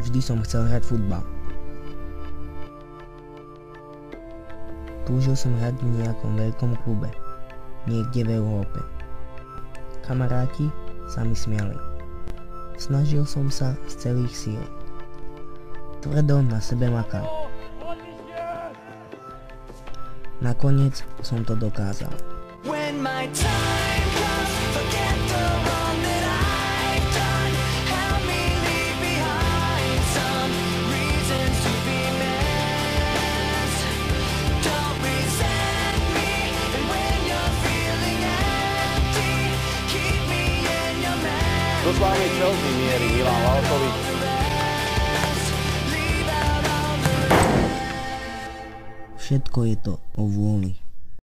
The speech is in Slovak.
Vždy som chcel hrať futbal. Túžil som hrať v nejakom veľkom klube, niekde v Európe. Kamaráti sa mi smiali. Snažil som sa z celých síl. Tvrdo na sebe makal. Nakoniec som to dokázal. So s vámi Chelsea mierí Milan Lalkovič. Všetko je to o vôli.